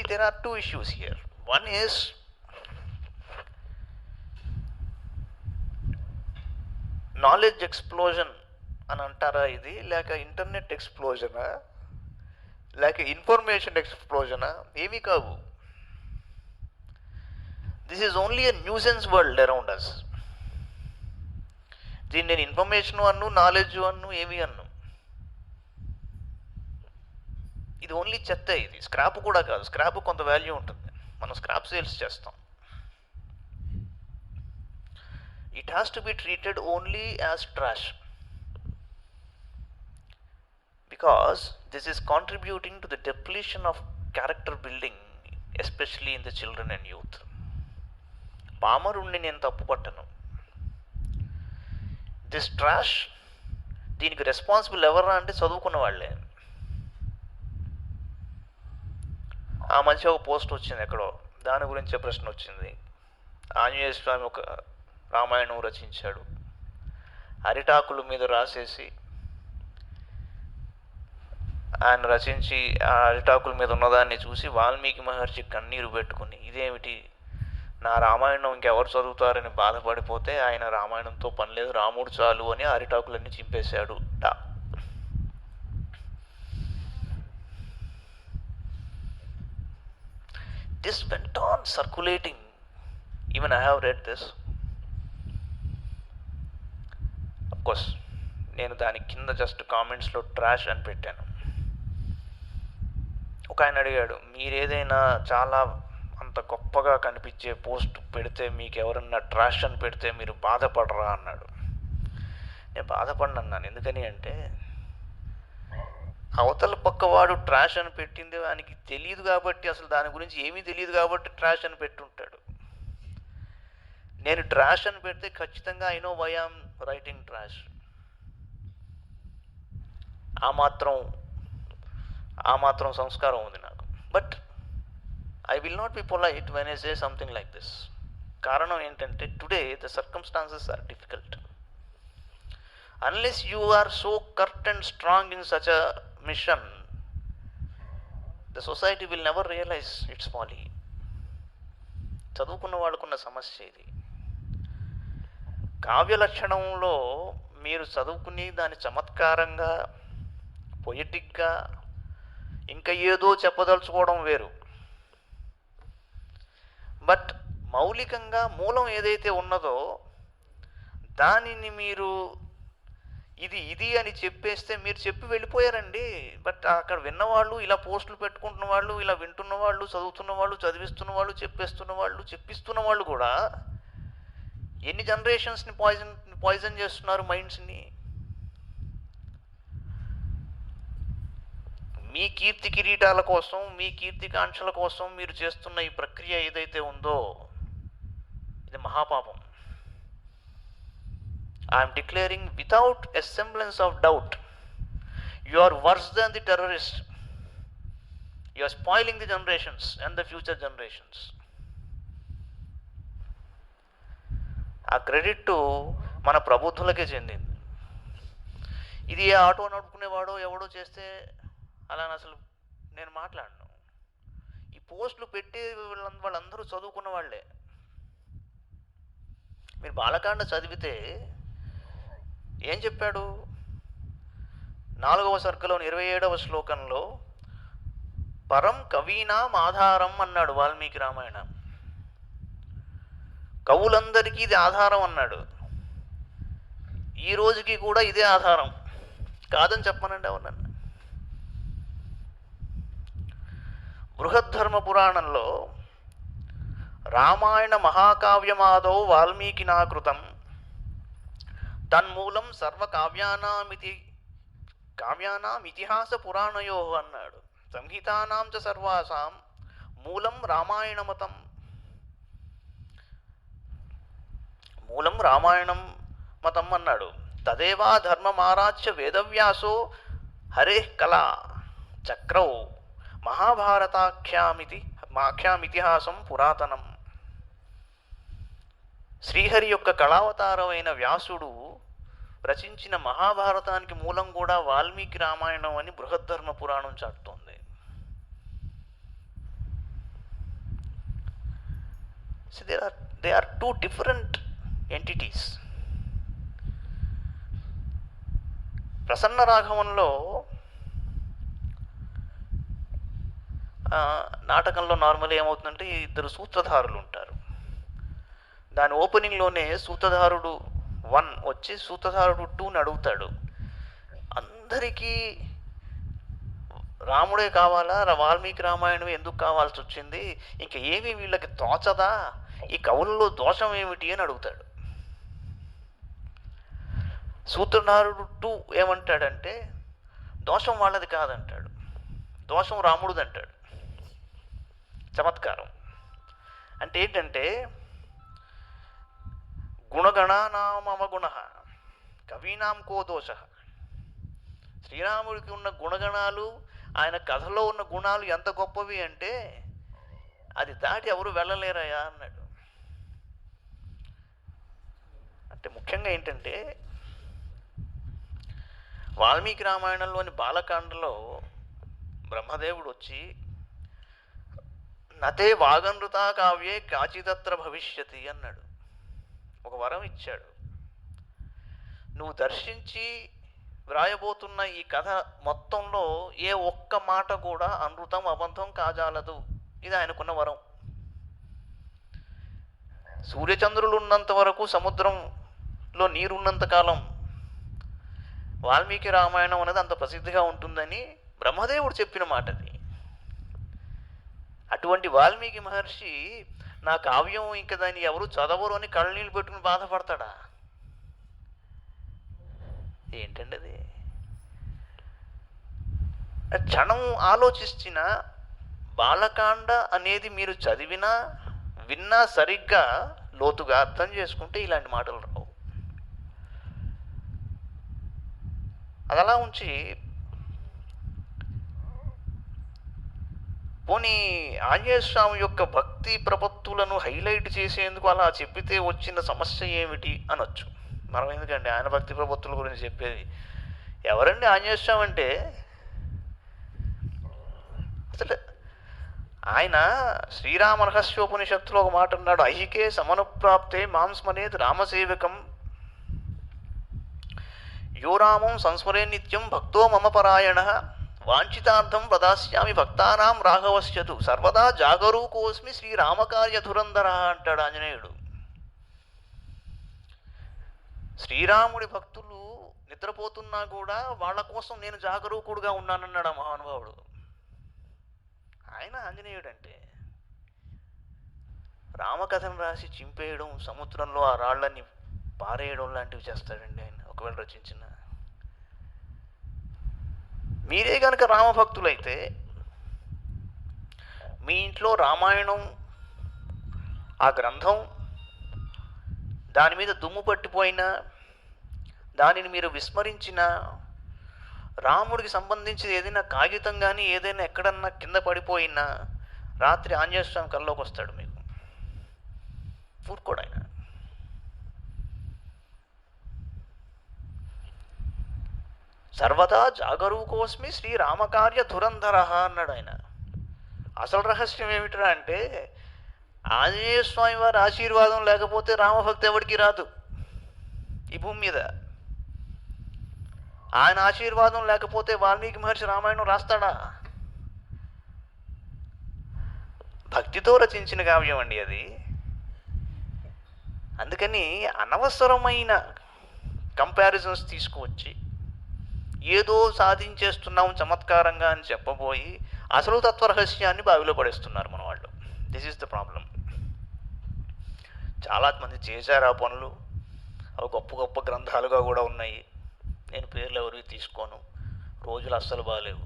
S1: there are two issues here. One is knowledge explosion అని అంటారా ఇది, లేక ఇంటర్నెట్ ఎక్స్ప్లోజనా, లేక ఇన్ఫర్మేషన్ ఎక్స్ప్లోజనా? ఏమీ కావు. This is only a nuisance world around us. దీన్ని నేను ఇన్ఫర్మేషన్ అన్ను, నాలెడ్జ్ అన్ను, ఏమీ అన్ను. ఇది ఓన్లీ చెత్త. ఇది స్క్రాప్ కూడా కాదు. స్క్రాప్ కొంత వాల్యూ ఉంటుంది, మనం స్క్రాప్ సేల్స్ చేస్తాం. It has to be treated only as trash, because this is contributing to the depletion of character building, especially in the children and youth. పామరుణ్ణి నేను తప్పు పట్టను. దిస్ ట్రాష్, దీనికి responsible ఎవరా అంటే చదువుకున్న వాళ్ళే. ఆ మధ్య ఒక పోస్ట్ వచ్చింది ఎక్కడో, దాని గురించే ప్రశ్న వచ్చింది. ఆంజనేయ స్వామి ఒక రామాయణం రచించాడు. అరిటాకుల మీద రాసేసి ఆయన రచించి ఆ అరిటాకుల మీద ఉన్నదాన్ని చూసి వాల్మీకి మహర్షి కన్నీరు పెట్టుకుని, ఇదేమిటి నా రామాయణం ఇంకెవరు చదువుతారని బాధపడిపోతే ఆయన రామాయణంతో పని లేదు, రాముడు చాలు అని అరిటాకులన్నీ చింపేశాడు. This went on circulating. Even I have read this. Of course, నేను దాని కింద జస్ట్ కామెంట్స్లో ట్రాష్ అని పెట్టాను. ఒక ఆయన అడిగాడు, మీరేదైనా చాలా అంత గొప్పగా కనిపించే పోస్ట్ పెడితే, మీకు ఎవరన్నా ట్రాష్ అని పెడితే మీరు బాధపడరా అన్నాడు. నేను బాధపడిన అన్నాను. ఎందుకని అంటే, అవతల పక్కవాడు ట్రాష్ అని పెట్టింది ఆయనకి తెలియదు కాబట్టి, అసలు దాని గురించి ఏమీ తెలియదు కాబట్టి ట్రాష్ అని పెట్టుంటాడు. నేను ట్రాష్ అని పెడితే ఖచ్చితంగా I know why I'm writing trash. ఆ మాత్రం సంస్కారం ఉంది నాకు. But I will not be polite when I say something like this. కారణం ఏంటంటే, today the circumstances are difficult. Unless you are so curt and strong in such a mission, the society will never realize its folly. చదువుకున్న వాళ్ళకున్న సమస్య ఇది. కావ్య లక్షణంలో మీరు చదువుకుని దాన్ని చమత్కారంగా, పొయిటిక్గా, ఇంకా ఏదో చెప్పదలుచుకోవడం వేరు. బట్ మౌలికంగా మూలం ఏదైతే ఉన్నదో దానిని మీరు ఇది అని చెప్పేస్తే మీరు చెప్పి వెళ్ళిపోయారండి. బట్ అక్కడ విన్నవాళ్ళు, ఇలా పోస్టులు పెట్టుకుంటున్న వాళ్ళు, ఇలా వింటున్న వాళ్ళు, చదువుతున్న వాళ్ళు, చదివిస్తున్న వాళ్ళు, చెప్పేస్తున్న వాళ్ళు, చెప్పిస్తున్న వాళ్ళు కూడా ఎన్ని జనరేషన్స్ని పాయిజన్ చేస్తున్నారు మైండ్స్ని. మీ కీర్తి కిరీటాల కోసం, మీ కీర్తికాంక్షల కోసం మీరు చేస్తున్న ఈ ప్రక్రియ ఏదైతే ఉందో ఇది మహాపాపం. I am declaring without a semblance of doubt, you are worse than the terrorist. You are spoiling the generations and the future generations. ఆ క్రెడిట్ మన ప్రబుద్ధులకే చెందింది. ఇది ఏ ఆటో నడుపుకునేవాడో ఎవడో చేస్తే అలా అసలు నేను మాట్లాడను. ఈ పోస్టులు పెట్టే వాళ్ళందరూ చదువుకున్న వాళ్ళే. మీరు బాలకాండ చదివితే ఏం చెప్పాడు? 4వ సర్గలోని 27వ శ్లోకంలో పరం కవీనాం ఆధారం అన్నాడు వాల్మీకి రామాయణం. కవులందరికీ ఇది ఆధారం అన్నాడు. ఈ రోజుకి కూడా ఇదే ఆధారం. కాదని చెప్పనండి అవునన్న. బృహద్ధర్మ పురాణంలో రామాయణ మహాకావ్యమాదౌ వాల్మీకి నాకృతం తన్మూలం కావ్యానాం ఇతిహాస పురాణయో అన్నాడు. సంహితానాం చ సర్వాసాం మూలం రామాయణం మతం అన్నాడు. తదేవా ధర్మమారాధ్య వేదవ్యాసో హరేః కళా చక్రౌ మహాభారతాఖ్యామితిహాసం పురాతనం. శ్రీహరి యొక్క కళావతారమైన వ్యాసుడు రచించిన మహాభారతానికి మూలం కూడా వాల్మీకి రామాయణం అని బృహద్ధర్మ పురాణం చాటుతోంది. So they are two different entities. ప్రసన్న రాఘవంలో నాటకంలో నార్మల్ ఏమవుతుందంటే ఇద్దరు సూత్రధారులు ఉంటారు. దాని ఓపెనింగ్లోనే సూత్రధారుడు 1 వచ్చి సూత్రధారుడు 2ని అడుగుతాడు, అందరికీ రాముడే కావాలా, వాల్మీకి రామాయణం ఎందుకు కావాల్సి వచ్చింది, ఇంకా ఏమీ వీళ్ళకి తోచదా, ఈ కవులలో దోషం ఏమిటి అని అడుగుతాడు. సూత్రధారుడు 2 ఏమంటాడంటే దోషం వాళ్ళది కాదంటాడు, దోషం రాముడిది అంటాడు. చమత్కారం అంటే ఏంటంటే గుణగణానామగుణ కవీనాం కో దోష. శ్రీరాముడికి ఉన్న గుణగణాలు, ఆయన కథలో ఉన్న గుణాలు ఎంత గొప్పవి అంటే అది దాటి ఎవరు వెళ్ళలేరయా అన్నాడు. అంటే ముఖ్యంగా ఏంటంటే వాల్మీకి రామాయణంలోని బాలకాండలో బ్రహ్మదేవుడు వచ్చి నతే వాగనృతా కావ్యే కాచిదత్ర భవిష్యతి అన్నాడు. ఒక వరం ఇచ్చాడు, నువ్వు దర్శించి వ్రాయబోతున్న ఈ కథ మొత్తంలో ఏ ఒక్క మాట కూడా అనృతం అబద్ధం కాజాలదు. ఇది ఆయనకున్న వరం. సూర్యచంద్రులు ఉన్నంత వరకు, సముద్రంలో నీరున్నంత కాలం వాల్మీకి రామాయణం అనేది అంత ప్రసిద్ధిగా ఉంటుందని బ్రహ్మదేవుడు చెప్పిన మాట అది. అటువంటి వాల్మీకి మహర్షి నా కావ్యం ఇంకా దాన్ని ఎవరు చదవరు అని కళ్ళనీళ్ళు పెట్టుకుని బాధపడతాడా? ఏంటండి అది? క్షణం ఆలోచించిన బాలకాండ అనేది మీరు చదివినా విన్నా సరిగ్గా లోతుగా అర్థం చేసుకుంటే ఇలాంటి మాటలు రావు. అదలా ఉంచి పోనీ ఆంజనేయ స్వామి యొక్క భక్తి ప్రపత్తులను హైలైట్ చేసేందుకు అలా చెప్పితే వచ్చిన సమస్య ఏమిటి అనొచ్చు. మనం ఎందుకండి ఆయన భక్తి ప్రపత్తుల గురించి చెప్పేది? ఎవరండి ఆంజనేయ స్వామి అంటే? అసలు ఆయన శ్రీరామ రహస్యోపనిషత్తులో ఒక మాట అన్నాడు, ఐహికే సమనుప్రాప్తే మాంస్మనేది రామసేవకం యో రామం సంస్మరే నిత్యం భక్తో మమ పరాయణ వాంఛితార్థం ప్రదాస్యామి భక్తానాం రాఘవస్యతు సర్వదా జాగరూకోస్మి శ్రీరామకార్య ధురంధర అంటాడు ఆంజనేయుడు. శ్రీరాముడి భక్తులు నిద్రపోతున్నా కూడా వాళ్ళ కోసం నేను జాగరూకుడుగా ఉన్నానన్నాడు ఆ మహానుభావుడు. ఆయన ఆంజనేయుడు అంటే రామకథను రాసి చింపేయడం, సముద్రంలో ఆ రాళ్ళని పారేయడం లాంటివి చేస్తాడండి ఆయన ఒకవేళ రచించిన. మీరే కనుక రామభక్తులైతే మీ ఇంట్లో రామాయణం ఆ గ్రంథం దాని మీద దుమ్ము పట్టిపోయినా, దానిని మీరు విస్మరించిన, రాముడికి సంబంధించి ఏదైనా కాగితం కానీ ఏదైనా ఎక్కడన్నా కింద పడిపోయినా రాత్రి ఆంజనేయ స్వామి కల్లోకి వస్తాడు మీకు. ఊరుకోడు ఆయన. సర్వదా జాగరూకోస్మి శ్రీరామకార్య ధురంధర అన్నాడు ఆయన. అసలు రహస్యం ఏమిట్రా అంటే ఆంజనేయ స్వామి వారి ఆశీర్వాదం లేకపోతే రామభక్తి ఎవరికి రాదు ఈ భూమి మీద. ఆయన ఆశీర్వాదం లేకపోతే వాల్మీకి మహర్షి రామాయణం రాస్తాడా? భక్తితో రచించిన కావ్యం అండి అది. అందుకని అనవసరమైన కంపారిజన్స్ తీసుకువచ్చి ఏదో సాధించేస్తున్నాం చమత్కారంగా అని చెప్పబోయి అసలు తత్వరహస్యాన్ని బావిలో పడేస్తున్నారు మన వాళ్ళు. This is the problem. చాలామంది చేశారు ఆ పనులు, అవి గొప్ప గొప్ప గ్రంథాలుగా కూడా ఉన్నాయి. నేను పేర్లు ఎవరివి తీసుకోను, రోజులు అస్సలు బాగాలేవు.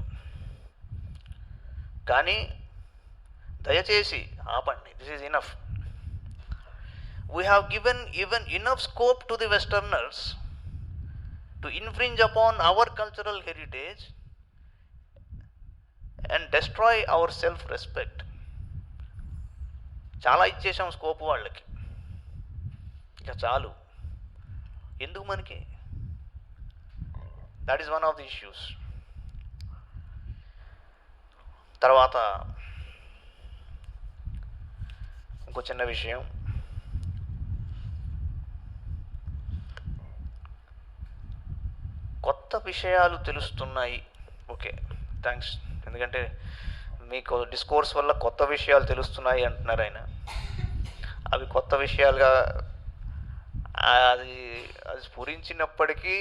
S1: కానీ దయచేసి ఆపండి. This is enough. We have given even enough scope to the westerners to infringe upon our cultural heritage and destroy our self respect. చాలా ఇచ్చేసాం స్కోప్ వాళ్ళకి, ఇక చాలు. ఎందుకు మనకి? That is one of the issues. తర్వాత ఇంకో చిన్న విషయం, కొత్త విషయాలు తెలుస్తున్నాయి. Okay, thanks. ఎందుకంటే మీకు డిస్కోర్స్ వల్ల కొత్త విషయాలు తెలుస్తున్నాయి అంటున్నారు ఆయన. అవి కొత్త విషయాలుగా అది స్ఫురించినప్పటికీ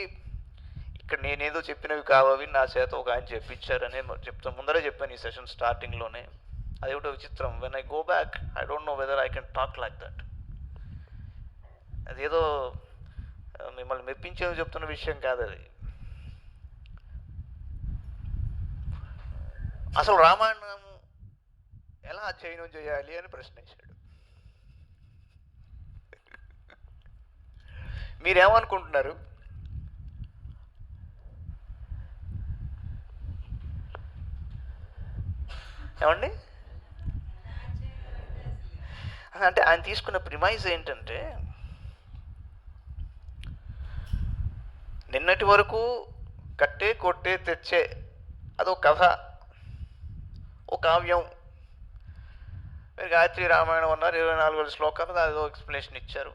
S1: ఇక్కడ నేనేదో చెప్పినవి కావవి, నా చేత ఒక ఆయన చెప్పించారని ముందరే చెప్పాను ఈ సెషన్ స్టార్టింగ్లోనే. అది ఒకటి విచిత్రం. When I go back I don't know whether I can talk like that. అదేదో మిమ్మల్ని మెప్పించేది చెప్తున్న విషయం కాదు అది. అసలు రామాయణం ఎలా అధ్యయనం చేయాలి అని ప్రశ్న వేశాడు. మీరేమనుకుంటున్నారు? ఏమండి? అంటే ఆయన తీసుకున్న ప్రిమైజ్ ఏంటంటే, నిన్నటి వరకు కట్టే కొట్టే తెచ్చే అదొక కథ, ఓ కావ్యం. మీరు గాయత్రి రామాయణం అన్నారు, 24 శ్లోకాలు, అదో ఎక్స్ప్లెనేషన్ ఇచ్చారు.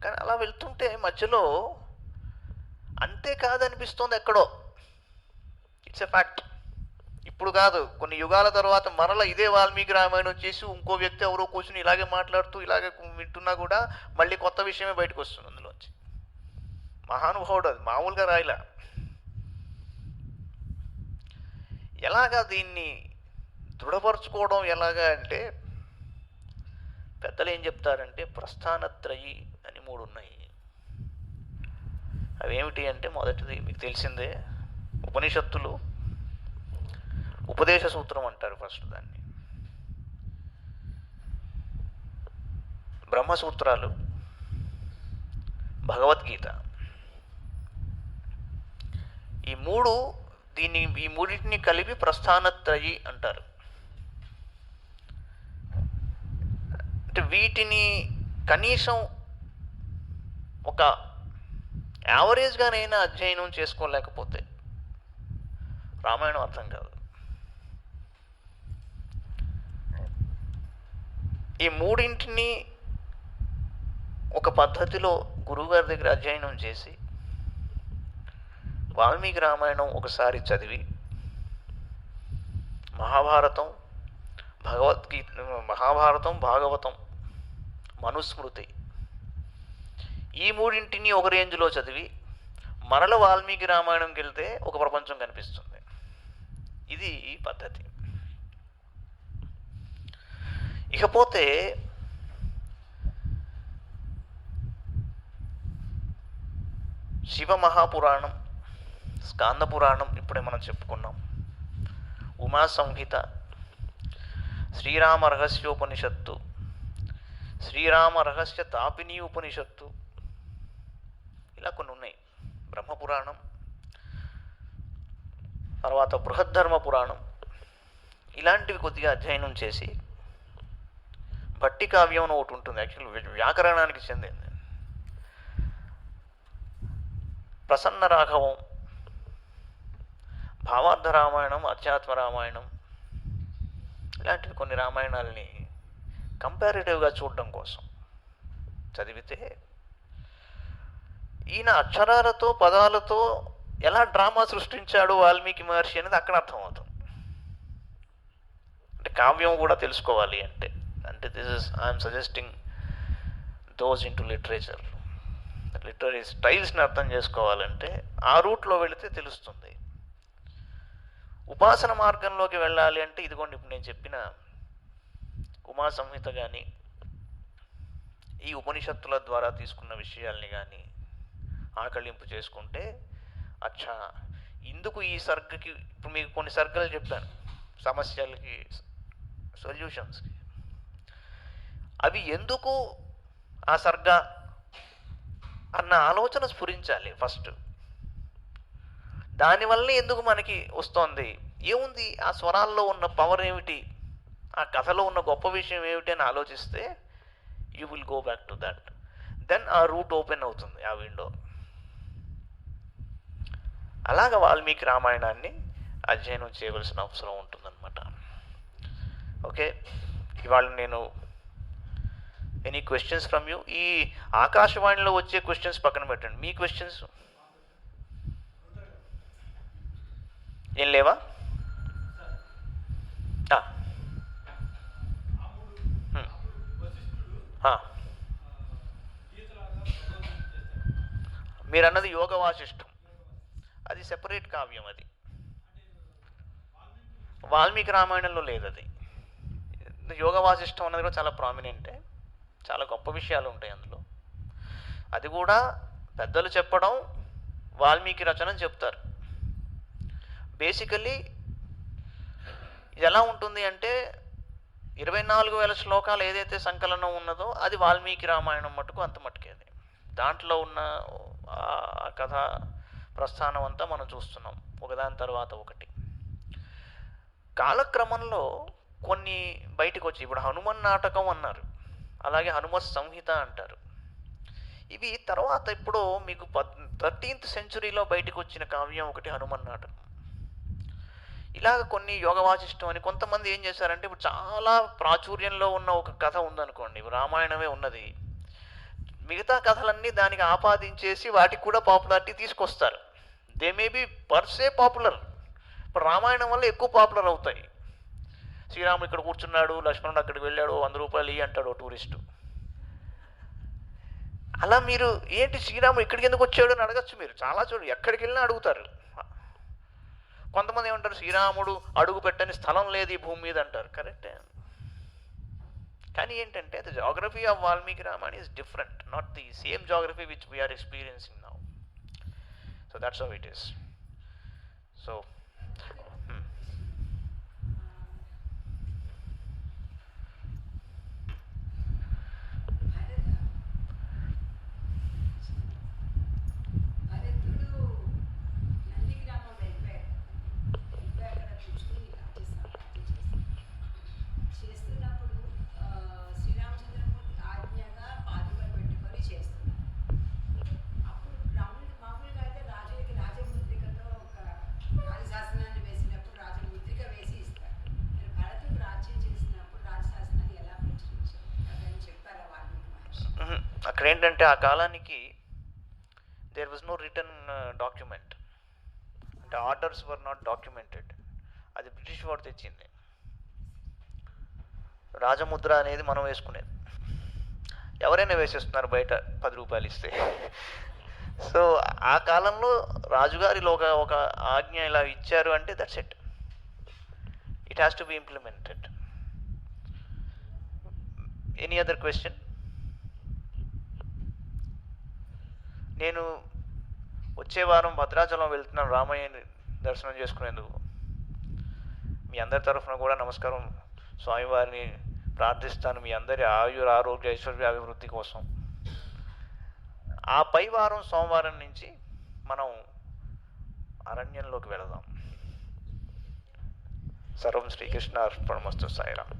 S1: కానీ అలా వెళ్తుంటే మధ్యలో అంతేకాదనిపిస్తోంది ఎక్కడో. It's a fact. ఇప్పుడు కాదు, కొన్ని యుగాల తర్వాత మరలా ఇదే వాల్మీకి రామాయణం చేసి ఇంకో వ్యక్తి ఎవరో కూర్చుని ఇలాగే మాట్లాడుతూ ఇలాగే వింటున్నా కూడా మళ్ళీ కొత్త విషయమే బయటకు వస్తుంది అందులోంచి. మహానుభావుడు, అది మామూలుగా రాయలా. ఎలాగా దీన్ని దృఢపరచుకోవడం ఎలాగా అంటే, పెద్దలు ఏం చెప్తారంటే ప్రస్థానత్రయి అని 3 ఉన్నాయి. అవేమిటి అంటే, మొదటిది మీకు తెలిసిందే, ఉపనిషత్తులు, ఉపదేశ సూత్రం అంటారు ఫస్ట్ దాన్ని, బ్రహ్మసూత్రాలు, భగవద్గీత. ఈ మూడింటిని కలిపి ప్రస్థానత్రయి అంటారు. అంటే వీటిని కనీసం ఒక యావరేజ్గానైనా అధ్యయనం చేసుకోలేకపోతే రామాయణం అర్థం కాదు. ఈ మూడింటిని ఒక పద్ధతిలో గురువుగారి దగ్గర అధ్యయనం చేసి వాల్మీకి రామాయణం ఒకసారి చదివి, మహాభారతం, భాగవతం, మనుస్మృతి, ఈ మూడింటిని ఒక రేంజ్లో చదివి మరల వాల్మీకి రామాయణంకి వెళ్తే ఒక ప్రపంచం కనిపిస్తుంది. ఇది పద్ధతి. ఇకపోతే శివ మహాపురాణం, స్కాంద పురాణం ఇప్పుడే మనం చెప్పుకున్నాం, ఉమా సంహిత, శ్రీరామ రహస్యోపనిషత్తు, శ్రీరామ రహస్య తాపిని ఉపనిషత్తు, ఇలా కొన్ని ఉన్నాయి. బ్రహ్మపురాణం, తర్వాత బృహద్ధర్మ పురాణం, ఇలాంటివి కొద్దిగా అధ్యయనం చేసి, భట్టి కావ్యం అని ఒకటి ఉంటుంది, యాక్చువల్ వ్యాకరణానికి చెందింది, ప్రసన్న రాఘవం, భావార్థ రామాయణం, అధ్యాత్మ రామాయణం, ఇలాంటివి కొన్ని రామాయణాలని కంపారిటివ్గా చూడడం కోసం చదివితే ఈయన అక్షరాలతో పదాలతో ఎలా డ్రామా సృష్టించాడు వాల్మీకి మహర్షి అనేది అక్కడ అర్థమవుతుంది. అంటే కావ్యం కూడా తెలుసుకోవాలి అంటే I'm suggesting those into literature, literary స్టైల్స్ని అర్థం చేసుకోవాలంటే ఆ రూట్లో వెళితే తెలుస్తుంది. ఉపాసన మార్గంలోకి వెళ్ళాలి అంటే ఇదిగోండి ఇప్పుడు నేను చెప్పిన ఉమా సంహిత కానీ, ఈ ఉపనిషత్తుల ద్వారా తీసుకున్న విషయాల్ని కానీ ఆకళింపు చేసుకుంటే, అచ్చా ఇందుకు ఈ సర్గకి, ఇప్పుడు మీకు కొన్ని సర్గలు చెప్పాను సమస్యలకి, సొల్యూషన్స్కి, అవి ఎందుకు ఆ సర్గ అన్న ఆలోచన స్ఫురించాలి ఫస్ట్. దానివల్ల ఎందుకు మనకి వస్తోంది, ఏముంది ఆ స్వరాల్లో ఉన్న పవర్ ఏమిటి, ఆ కథలో ఉన్న గొప్ప విషయం ఏమిటి అని ఆలోచిస్తే you will go back to that. Then ఆ రూట్ ఓపెన్ అవుతుంది, ఆ విండో. అలాగ వాల్మీకి రామాయణాన్ని అధ్యయనం చేయవలసిన అవసరం ఉంటుందన్నమాట. ఓకే, ఇవాళ నేను ఎనీ క్వశ్చన్స్ ఫ్రమ్ యూ? ఈ ఆకాశవాణిలో వచ్చే క్వశ్చన్స్ పక్కన పెట్టండి, మీ క్వశ్చన్స్ ఏం లేవా? మీరు అన్నది యోగ వాసిష్టం, అది సెపరేట్ కావ్యం, అది వాల్మీకి రామాయణంలో లేదు. అది యోగ వాసిష్టం అన్నది కూడా చాలా ప్రామినెంటే, చాలా గొప్ప విషయాలు ఉంటాయి అందులో. అది కూడా పెద్దలు చెప్పడం, వాల్మీకి రచన చెప్తారు. బేసికల్లీ ఇది ఎలా ఉంటుంది అంటే 24,000 శ్లోకాలు ఏదైతే సంకలనం ఉన్నదో అది వాల్మీకి రామాయణం మటుకు అంత మటుకేది. దాంట్లో ఉన్న ఆ కథ ప్రస్థానం అంతా మనం చూస్తున్నాం, ఒకదాని తర్వాత ఒకటి. కాలక్రమంలో కొన్ని బయటకు వచ్చి, ఇప్పుడు హనుమన్ నాటకం అన్నారు, అలాగే హనుమత్ సంహిత అంటారు. ఇవి తర్వాత ఇప్పుడు మీకు 13th సెంచురీలో బయటకు వచ్చిన కావ్యం ఒకటి హనుమన్ నాటకం. ఇలాగ కొన్ని యోగ వాసిష్టం అని కొంతమంది ఏం చేశారంటే, ఇప్పుడు చాలా ప్రాచుర్యంలో ఉన్న ఒక కథ ఉందనుకోండి, రామాయణమే ఉన్నది, మిగతా కథలన్నీ దానికి ఆపాదించేసి వాటికి కూడా పాపులారిటీ తీసుకొస్తారు. They may be per se popular, ఇప్పుడు రామాయణం వల్ల ఎక్కువ పాపులర్ అవుతాయి. శ్రీరాముడు ఇక్కడ కూర్చున్నాడు, లక్ష్మణుడు అక్కడికి వెళ్ళాడు, 100 రూపాయలు ఇయ్యి అంటాడు టూరిస్టు. అలా మీరు ఏంటి శ్రీరాముడు ఇక్కడికి ఎందుకు వచ్చాడు అని అడగచ్చు. మీరు చాలా ఎక్కడికి వెళ్ళినా అడుగుతారు. కొంతమంది ఏమంటారు, శ్రీరాముడు అడుగు పెట్టని స్థలం లేదు ఈ భూమి మీద అంటారు. కరెక్టే, కానీ ఏంటంటే the geography of Valmiki Ramayana is different, not the same geography which we are experiencing now. So that's how it is. So అక్కడ ఏంటంటే ఆ కాలానికి there was no return document, అంటే ఆర్డర్స్ వర్ నాట్ డాక్యుమెంటెడ్. అది బ్రిటిష్ వాడు తెచ్చింది. రాజముద్ర అనేది మనం వేసుకునేది, ఎవరైనా వేసేస్తున్నారు బయట 10 రూపాయలు ఇస్తే. సో ఆ కాలంలో రాజుగారిలో ఒక ఆజ్ఞ ఇలా ఇచ్చారు అంటే that's it, it has to be implemented. Any other question? నేను వచ్చే వారం భద్రాచలం వెళ్తున్నాను రామయ్యని దర్శనం చేసుకునేందుకు. మీ అందరి తరఫున కూడా నమస్కారం, స్వామివారిని ప్రార్థిస్తాను మీ అందరి ఆరోగ్య ఐశ్వర్య అభివృద్ధి కోసం. ఆ పై వారం సోమవారం నుంచి మనం అరణ్యంలోకి వెళదాం. సర్వం శ్రీకృష్ణ అర్పణమస్తు. సాయిరామ్.